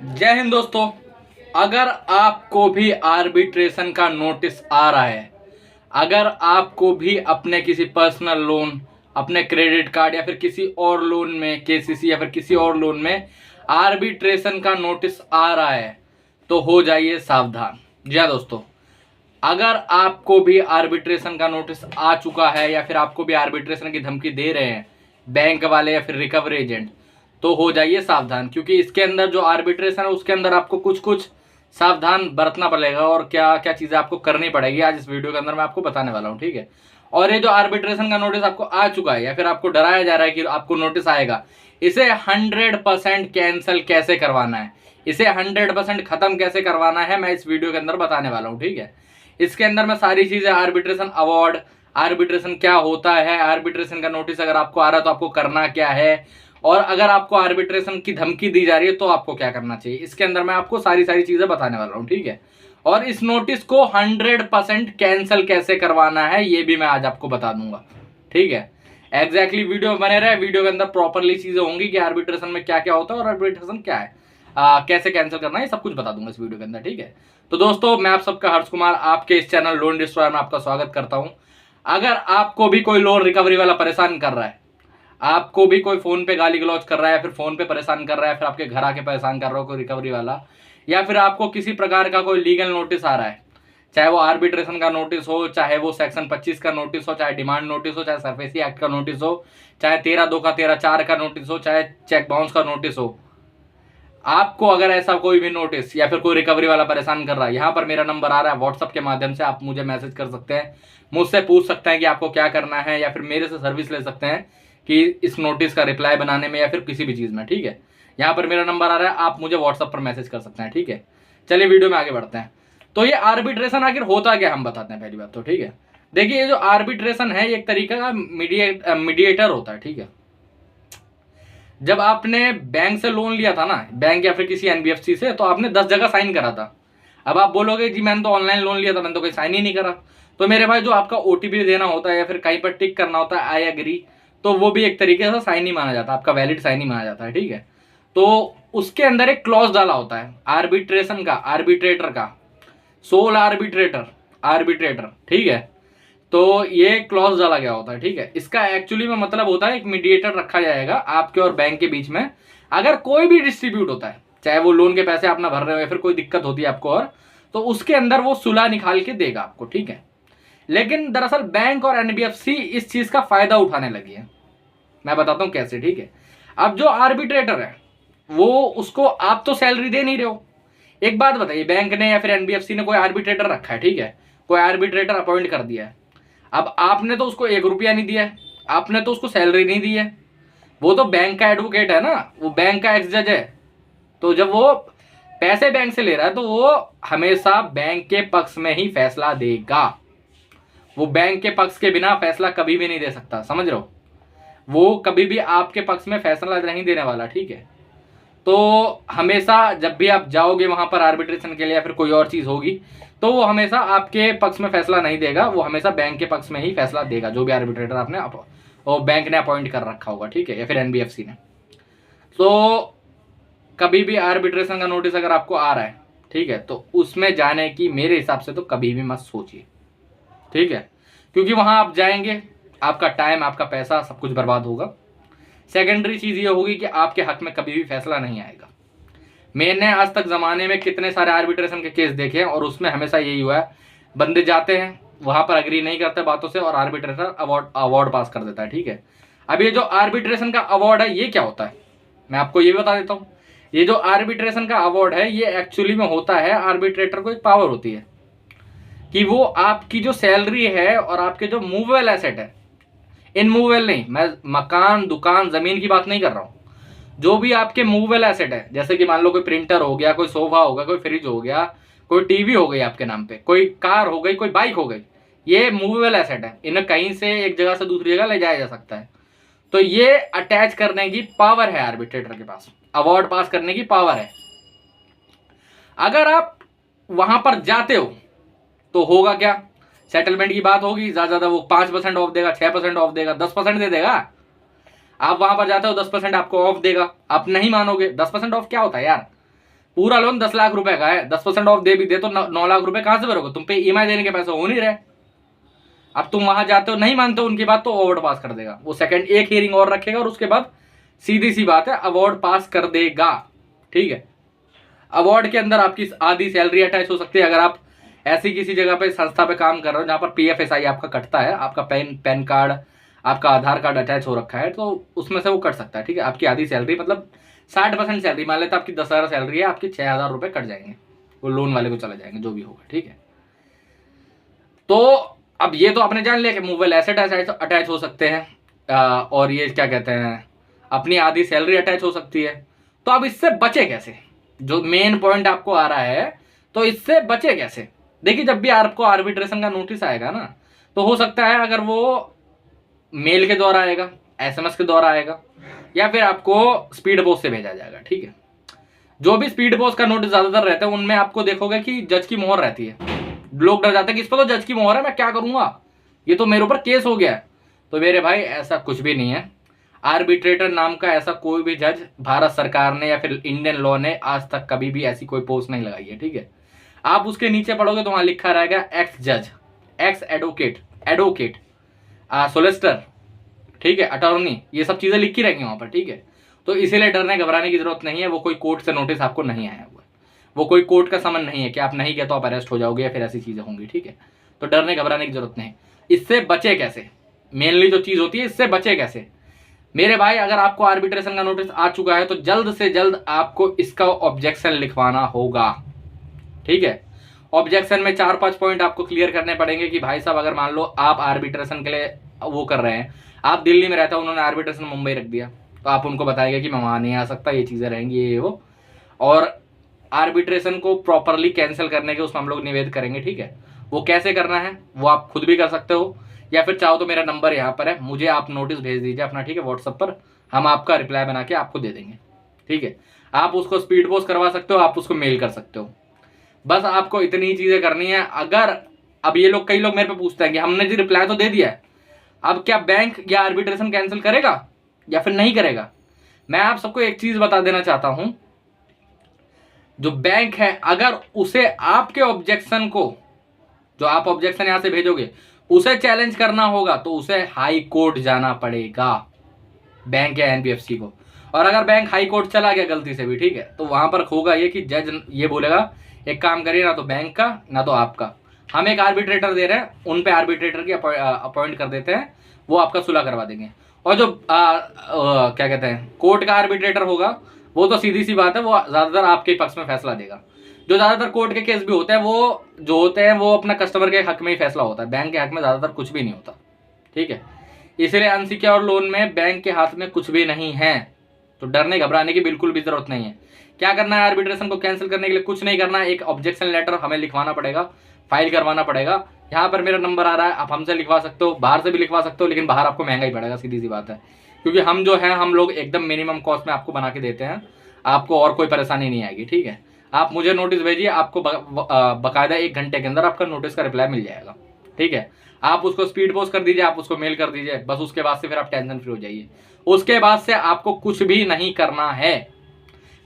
जय हिंद दोस्तों। अगर आपको भी आर्बिट्रेशन का नोटिस आ रहा है, अगर आपको भी अपने किसी पर्सनल लोन, अपने क्रेडिट कार्ड या फिर किसी और लोन में, केसीसी या फिर किसी और लोन में आर्बिट्रेशन का नोटिस आ रहा है, तो हो जाइए सावधान। जी हाँ दोस्तों, अगर आपको भी आर्बिट्रेशन का नोटिस आ चुका है या फिर आपको भी आर्बिट्रेशन की धमकी दे रहे हैं बैंक वाले या फिर रिकवरी एजेंट, तो हो जाइए सावधान, क्योंकि इसके अंदर जो आर्बिट्रेशन है उसके अंदर आपको कुछ कुछ सावधान बरतना पड़ेगा और क्या क्या चीज़ें आपको करनी पड़ेगी आज इस वीडियो के अंदर मैं आपको बताने वाला हूँ। ठीक है। और ये जो आर्बिट्रेशन का नोटिस आपको आ चुका है या फिर आपको डराया जा रहा है कि आपको नोटिस आएगा, इसे 100% कैंसिल कैसे करवाना है, इसे 100% खत्म कैसे करवाना है, मैं इस वीडियो के अंदर बताने वाला हूँ। ठीक है। इसके अंदर मैं सारी चीजें, आर्बिट्रेशन अवार्ड, आर्बिट्रेशन क्या होता है, आर्बिट्रेशन का नोटिस अगर आपको आ रहा है तो आपको करना क्या है, और अगर आपको आर्बिट्रेशन की धमकी दी जा रही है तो आपको क्या करना चाहिए, इसके अंदर मैं आपको सारी सारी चीजें बताने वाला हूँ। ठीक है। और इस नोटिस को 100% कैंसिल कैसे करवाना है ये भी मैं आज आपको बता दूंगा। ठीक है। एग्जैक्टली वीडियो बने रहे, वीडियो के अंदर प्रॉपरली चीजें होंगी कि आर्बिट्रेशन में क्या क्या होता है और आर्बिट्रेशन क्या है, कैसे कैंसिल करना है, ये सब कुछ बता दूंगा इस वीडियो के अंदर। ठीक है। तो दोस्तों, मैं आप सबका हर्ष कुमार आपके इस चैनल लोन डिस्ट्रॉयर में आपका स्वागत करता हूं। अगर आपको भी कोई लोन रिकवरी वाला परेशान कर रहा है, आपको भी कोई फोन पे गाली गलौज कर रहा है, फिर फोन पे परेशान कर रहा है, फिर आपके घर आके परेशान कर रहा हो कोई रिकवरी वाला, या फिर आपको किसी प्रकार का कोई लीगल नोटिस आ रहा है, चाहे वो आर्बिट्रेशन का नोटिस हो, चाहे वो सेक्शन 25 का नोटिस हो, चाहे डिमांड नोटिस हो, चाहे सरफेसी एक्ट का नोटिस हो, चाहे 13(2) का 13(4) का नोटिस हो, चाहे चेक बाउंस का नोटिस हो, आपको अगर ऐसा कोई भी नोटिस या फिर कोई रिकवरी वाला परेशान कर रहा है, यहाँ पर मेरा नंबर आ रहा है, व्हाट्सअप के माध्यम से आप मुझे मैसेज कर सकते हैं, मुझसे पूछ सकते हैं कि आपको क्या करना है, या फिर मेरे से सर्विस ले सकते हैं कि इस नोटिस का रिप्लाई बनाने में या फिर किसी भी चीज़ में। ठीक है। यहाँ पर मेरा नंबर आ रहा है, आप मुझे व्हाट्सअप पर मैसेज कर सकते हैं। ठीक है। चलिए वीडियो में आगे बढ़ते हैं। तो ये आर्बिट्रेशन आखिर होता क्या, हम बताते हैं पहली बात तो। ठीक है। देखिए, ये जो आर्बिट्रेशन है ये एक तरीके का मीडिएटर होता है। ठीक है। जब आपने बैंक से लोन लिया था ना, बैंक या फिर किसी एनबीएफसी से, तो आपने 10 जगह साइन करा था। अब आप बोलोगे जी मैंने तो ऑनलाइन लोन लिया था, मैंने तो कोई साइन ही नहीं करा। तो मेरे भाई, जो आपका ओटीपी देना होता है या फिर कहीं पर टिक करना होता है आई एग्री, तो वो भी एक तरीके से साइन ही माना जाता है, आपका वैलिड साइन ही माना जाता है। ठीक है। तो उसके अंदर एक क्लॉज डाला होता है आर्बिट्रेशन का, आर्बिट्रेटर का, सोल आर्बिट्रेटर, आर्बिट्रेटर। ठीक है। तो ये क्लॉज डाला गया होता है। ठीक है। इसका एक्चुअली में मतलब होता है एक मीडिएटर रखा जाएगा आपके और बैंक के बीच में। अगर कोई भी डिस्ट्रीब्यूट होता है, चाहे वो लोन के पैसे अपना भर रहे हो या फिर कोई दिक्कत होती है आपको, और तो उसके अंदर वो सुलह निकाल के देगा आपको। ठीक है। लेकिन दरअसल बैंक और एनबीएफसी इस चीज का फायदा उठाने लगी है। मैं बताता हूं कैसे। ठीक है। अब जो आर्बिट्रेटर है वो, उसको आप तो सैलरी दे नहीं रहे हो। एक बात बताइए, बैंक ने या फिर एनबीएफसी ने कोई आर्बिट्रेटर रखा है, ठीक है, कोई आर्बिट्रेटर अपॉइंट कर दिया है। अब आपने तो उसको 1 रुपया नहीं दिया है, आपने तो उसको सैलरी नहीं दी है, वो तो बैंक का एडवोकेट है ना, वो बैंक का एक्स जज है। तो जब वो पैसे बैंक से ले रहा है तो वो हमेशा बैंक के पक्ष में ही फैसला देगा। वो बैंक के पक्ष के बिना फैसला कभी भी नहीं दे सकता, समझ रहे हो। वो कभी भी आपके पक्ष में फैसला नहीं देने वाला। ठीक है। तो हमेशा जब भी आप जाओगे वहां पर आर्बिट्रेशन के लिए या फिर कोई और चीज होगी, तो वो हमेशा आपके पक्ष में फैसला नहीं देगा, वो हमेशा बैंक के पक्ष में ही फैसला देगा, जो भी आर्बिट्रेटर आपने और बैंक ने अपॉइंट कर रखा होगा। ठीक है। या फिर एनबीएफसी ने। तो कभी भी आर्बिट्रेशन का नोटिस अगर आपको आ रहा है, ठीक है, तो उसमें जाने की मेरे हिसाब से तो कभी भी मत सोचिए। ठीक है। क्योंकि वहां आप जाएंगे, आपका टाइम, आपका पैसा, सब कुछ बर्बाद होगा। सेकेंडरी चीज ये होगी कि आपके हक में कभी भी फैसला नहीं आएगा। मैंने आज तक जमाने में कितने सारे आर्बिट्रेशन के केस देखे हैं और उसमें हमेशा यही हुआ है, बंदे जाते हैं वहां पर, अग्री नहीं करते बातों से, और आर्बिट्रेटर अवार्ड पास कर देता है। ठीक है। अब ये जो आर्बिट्रेशन का अवार्ड है ये क्या होता है, मैं आपको ये बता देता हूँ। ये जो आर्बिट्रेशन का अवार्ड है ये एक्चुअली में होता है, आर्बिट्रेटर को एक पावर होती है कि वो आपकी जो सैलरी है और आपके जो मूवेबल एसेट है, इनमूवेबल नहीं, मैं मकान, दुकान, जमीन की बात नहीं कर रहा हूँ, जो भी आपके मूवेबल एसेट है, जैसे कि मान लो कोई प्रिंटर हो गया, कोई सोफा हो गया, कोई फ्रिज हो गया, कोई टीवी हो गई आपके नाम पे, कोई कार हो गई, कोई बाइक हो गई, ये मूवेबल एसेट है, इन्हें कहीं से एक जगह से दूसरी जगह ले जाया जा सकता है। तो ये अटैच करने की पावर है आर्बिट्रेटर के पास, अवार्ड पास करने की पावर है। अगर आप वहां पर जाते हो तो होगा क्या, सेटलमेंट की बात होगी, ज्यादा वो 5% ऑफ देगा, 6% ऑफ देगा, 10% दे देगा। आप वहां पर जाते हो, 10% आपको ऑफ देगा, आप नहीं मानोगे। 10% ऑफ क्या होता है यार, पूरा लोन 10 लाख रुपए का है, 10% ऑफ दे भी दे तो 9 लाख रुपए कहां से भरोगे? तुम पे ईएमआई देने के पैसे हो नहीं रहे। अब तुम वहां जाते हो, नहीं मानते हो उनकी बात, तो अवार्ड पास कर देगा वो। सेकंड एक हियरिंग और रखेगा और उसके बाद सीधी सी बात है अवार्ड पास कर देगा। ठीक है, अवार्ड के अंदर आपकी आधी सैलरी अटैच हो सकती है। अगर आप ऐसी किसी जगह पे संस्था पे काम कर रहे हो जहां पर पीएफएसआई आपका कटता है, आपका पैन कार्ड, आपका आधार कार्ड अटैच हो रखा है, तो उसमें से वो कट सकता है। ठीक है, आपकी आधी सैलरी मतलब 60% सैलरी मान लेते, आपकी 10,000 सैलरी है, आपकी 6,000 रुपए कट जाएंगे, वो लोन वाले को चले जाएंगे, जो भी होगा। ठीक है, तो अब ये तो आपने जान लिया कि मूवेबल एसेट अटैच हो सकते हैं, और ये क्या कहते हैं, अपनी आधी सैलरी अटैच हो सकती है। तो अब इससे बचे कैसे, जो मेन पॉइंट आपको आ रहा है, तो इससे बचे कैसे? देखिए, जब भी आपको आर्बिट्रेशन का नोटिस आएगा ना, तो हो सकता है अगर वो मेल के द्वारा आएगा, एसएमएस के द्वारा आएगा, या फिर आपको स्पीड पोस्ट से भेजा जाएगा। ठीक है, जो भी स्पीड पोस्ट का नोटिस ज्यादातर रहता है उनमें आपको देखोगे कि जज की मोहर रहती है। लोग डर जाते हैं कि इस पर तो जज की मोहर है, मैं क्या करूंगा, ये तो मेरे ऊपर केस हो गया है। तो मेरे भाई ऐसा कुछ भी नहीं है। आर्बिट्रेटर नाम का ऐसा कोई भी जज भारत सरकार ने या फिर इंडियन लॉ ने आज तक कभी भी ऐसी कोई पोस्ट नहीं लगाई है। ठीक है, आप उसके नीचे पढ़ोगे तो वहां लिखा रहेगा एक्स जज, एक्स एडवोकेट, सोलिसिटर, ठीक है, अटॉर्नी, ये सब चीजें लिखी रहेंगी वहां पर। ठीक है, तो इसीलिए डरने घबराने की जरूरत नहीं है। वो कोई कोर्ट से नोटिस आपको नहीं आया हुआ, वो कोई कोर्ट का समन नहीं है कि आप नहीं गए तो आप अरेस्ट हो जाओगे या फिर ऐसी चीजें होंगी। ठीक है, तो डरने घबराने की जरूरत नहीं। इससे बचे कैसे, मेनली जो चीज होती है, इससे बचे कैसे मेरे भाई? अगर आपको आर्बिट्रेशन का नोटिस आ चुका है तो जल्द से जल्द आपको इसका ऑब्जेक्शन लिखवाना होगा। ठीक है, ऑब्जेक्शन में 4-5 पॉइंट आपको क्लियर करने पड़ेंगे कि भाई साहब, अगर मान लो आप आर्बिट्रेशन के लिए वो कर रहे हैं, आप दिल्ली में रहते हो, उन्होंने आर्बिट्रेशन मुंबई रख दिया, तो आप उनको बताएंगे कि मैं वहां नहीं आ सकता, ये चीजें रहेंगी, ये वो, और आर्बिट्रेशन को प्रॉपरली कैंसिल करने के उसमें हम लोग निवेदन करेंगे। ठीक है, वो कैसे करना है वो आप खुद भी कर सकते हो, या फिर चाहो तो मेरा नंबर यहाँ पर है, मुझे आप नोटिस भेज दीजिए अपना। ठीक है, व्हाट्सएप पर हम आपका रिप्लाई बना के आपको दे देंगे। ठीक है, आप उसको स्पीड पोस्ट करवा सकते हो, आप उसको मेल कर सकते हो। बस आपको इतनी चीजें करनी है। अगर अब ये लोग, कई लोग मेरे पे पूछते हैं कि हमने जी रिप्लाई तो दे दिया है, अब क्या बैंक या आर्बिट्रेशन कैंसिल करेगा या फिर नहीं करेगा? मैं आप सबको एक चीज बता देना चाहता हूं, जो बैंक है, अगर उसे आपके ऑब्जेक्शन को, जो आप ऑब्जेक्शन यहां से भेजोगे, उसे चैलेंज करना होगा तो उसे हाई कोर्ट जाना पड़ेगा, बैंक या एनबीएफसी को। और अगर बैंक हाई कोर्ट चला गया गलती से भी, ठीक है, तो वहां पर होगा ये कि जज ये बोलेगा, एक काम करिए, ना तो बैंक का ना तो आपका, हम एक आर्बिट्रेटर दे रहे हैं, उन पे आर्बिट्रेटर की अपॉइंट कर देते हैं, वो आपका सुलह करवा देंगे। और जो क्या कहते हैं, कोर्ट का आर्बिट्रेटर होगा, वो तो सीधी सी बात है, वो ज्यादातर आपके पक्ष में फैसला देगा। जो ज्यादातर कोर्ट के केस भी होते हैं, वो जो होते हैं वो अपना कस्टमर के हक में ही फैसला होता है, बैंक के हक में ज्यादातर कुछ भी नहीं होता। ठीक है, इसलिए अनसिक्योर लोन में बैंक के हाथ में कुछ भी नहीं है, तो डरने घबराने की बिल्कुल भी जरूरत नहीं है। क्या करना है, आर्बिट्रेशन को कैंसिल करने के लिए कुछ नहीं करना, एक ऑब्जेक्शन लेटर हमें लिखवाना पड़ेगा, फाइल करवाना पड़ेगा। यहाँ पर मेरा नंबर आ रहा है, आप हमसे लिखवा सकते हो, बाहर से भी लिखवा सकते हो, लेकिन बाहर आपको महंगा ही पड़ेगा, सीधी सी बात है, क्योंकि हम जो है, हम लोग एकदम मिनिमम कॉस्ट में आपको बना के देते हैं, आपको और कोई परेशानी नहीं आएगी। ठीक है, आप मुझे नोटिस भेजिए, आपको बकायदा 1 घंटे के अंदर आपका नोटिस का रिप्लाई मिल जाएगा। ठीक है, आप उसको स्पीड पोस्ट कर दीजिए, आप उसको मेल कर दीजिए, बस उसके बाद से फिर आप टेंशन फ्री हो जाइए। उसके बाद से आपको कुछ भी नहीं करना है।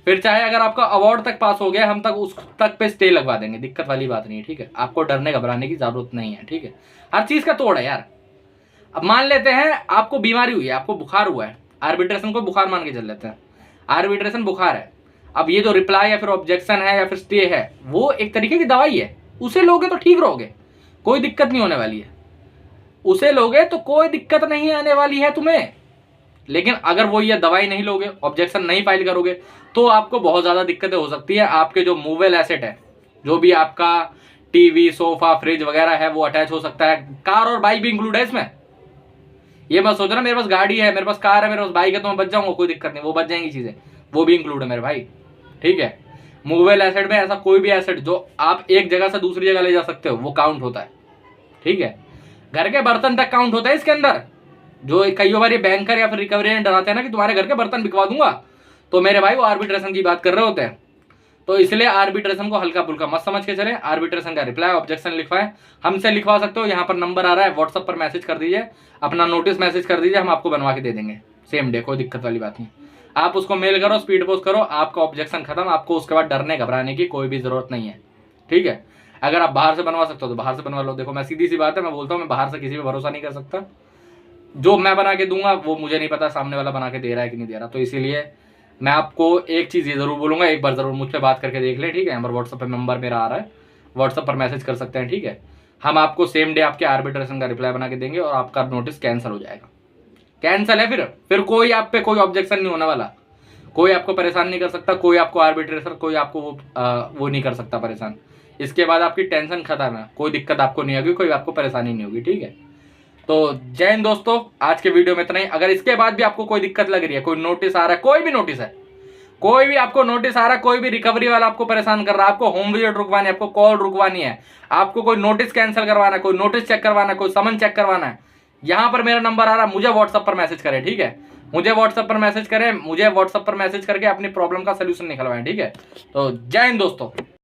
फिर चाहे अगर आपका अवार्ड तक पास हो गया, हम तक उस तक पे स्टे लगवा देंगे, दिक्कत वाली बात नहीं है। ठीक है, आपको डरने घबराने की जरूरत नहीं है। ठीक है, हर चीज का तोड़ है यार। अब मान लेते हैं आपको बीमारी हुई है, आपको बुखार हुआ है, आर्बिट्रेशन को बुखार मान के चल लेते हैं, आर्बिट्रेशन बुखार है, अब ये जो रिप्लाई या फिर ऑब्जेक्शन है या फिर स्टे है, वो एक तरीके की दवाई है, उसे लोगे तो ठीक रहोगे, कोई दिक्कत नहीं होने वाली है, उसे लोगे तो कोई दिक्कत नहीं आने वाली है तुम्हें। लेकिन अगर वो ये दवाई नहीं लोगे, ऑब्जेक्शन नहीं फाइल करोगे, तो आपको बहुत ज्यादा दिक्कतें हो सकती है। आपके जो मूवेबल एसेट है, जो भी आपका टीवी, सोफा, फ्रिज वगैरह है, वो अटैच हो सकता है। कार और बाइक भी इंक्लूड है इसमें। ये मत सोचना मेरे पास गाड़ी है, मेरे पास कार है, मेरे पास बाइक है तो मैं बच जाऊंगा, कोई दिक्कत नहीं, वो बच जाएंगी चीजें, वो भी इंक्लूड है मेरे भाई। ठीक है, मूवेबल एसेट में ऐसा कोई भी एसेट जो आप एक जगह से दूसरी जगह ले जा सकते हो, वो काउंट होता है। ठीक है, घर के बर्तन तक काउंट होता है इसके अंदर। जो कई बार ये बैंकर या फिर रिकवरी एजेंट डराते हैं ना कि तुम्हारे घर के बर्तन बिकवा दूंगा, तो मेरे भाई वो आर्बिट्रेशन की बात कर रहे होते हैं। तो इसलिए आर्बिट्रेशन को हल्का फुल्का मत समझ के चले। आर्बिट्रेशन का रिप्लाई, ऑब्जेक्शन लिखवाएं, हमसे लिखवा सकते हो, यहाँ पर नंबर आ रहा है, व्हाट्सएप पर मैसेज कर दीजिए, अपना नोटिस मैसेज कर दीजिए, हम आपको बनवा के दे देंगे सेम डे, कोई दिक्कत वाली बात नहीं। आप उसको मेल करो, स्पीड पोस्ट करो, आपका ऑब्जेक्शन खत्म। आपको उसके बाद डरने घबराने की कोई भी जरूरत नहीं है, ठीक है। अगर आप बाहर से बनवा सकते हो तो बाहर से बनवा लो। देखो मैं सीधी सी बात है, मैं बोलता हूँ मैं बाहर से किसी पे भरोसा नहीं कर सकता। जो मैं बना के दूंगा वो मुझे नहीं पता सामने वाला बना के दे रहा है कि नहीं दे रहा। तो इसीलिए मैं आपको एक चीज़ ये ज़रूर बोलूँगा, एक बार ज़रूर मुझ पर बात करके देख ले, ठीक है। यहाँ पर व्हाट्सअप पर नंबर मेरा आ रहा है, व्हाट्सअप पर मैसेज कर सकते हैं, ठीक है। हम आपको सेम डे आपके आर्बिट्रेशन का रिप्लाई बना के देंगे और आपका नोटिस कैंसिल हो जाएगा। कैंसिल है, फिर कोई आप पे कोई ऑब्जेक्शन नहीं होने वाला, कोई आपको परेशान नहीं कर सकता, कोई आपको आर्बिट्रेटर कोई आपको वो नहीं कर सकता परेशान। इसके बाद आपकी टेंशन खत्म है, कोई दिक्कत आपको नहीं होगी, कोई आपको परेशानी नहीं होगी, ठीक है। तो जय हिंद दोस्तों, आज के वीडियो में इतना ही। अगर इसके बाद भी आपको कोई दिक्कत लग रही है, कोई नोटिस आ रहा है, कोई भी नोटिस है, कोई भी आपको नोटिस आ रहा है, कोई भी रिकवरी वाला आपको परेशान कर रहा है, आपको होम विजिट रुकवानी है, आपको कॉल रुकवानी है, आपको कोई नोटिस कैंसिल करवाना है, कोई नोटिस चेक करवाना है, कोई समन चेक करवाना है, यहां पर मेरा नंबर आ रहा है, मुझे व्हाट्सएप पर मैसेज करें, ठीक है। मुझे व्हाट्सएप पर मैसेज करें, मुझे व्हाट्सएप पर मैसेज करके अपनी प्रॉब्लम का सोल्यूशन निकलवाएं, ठीक है। तो जय हिंद दोस्तों।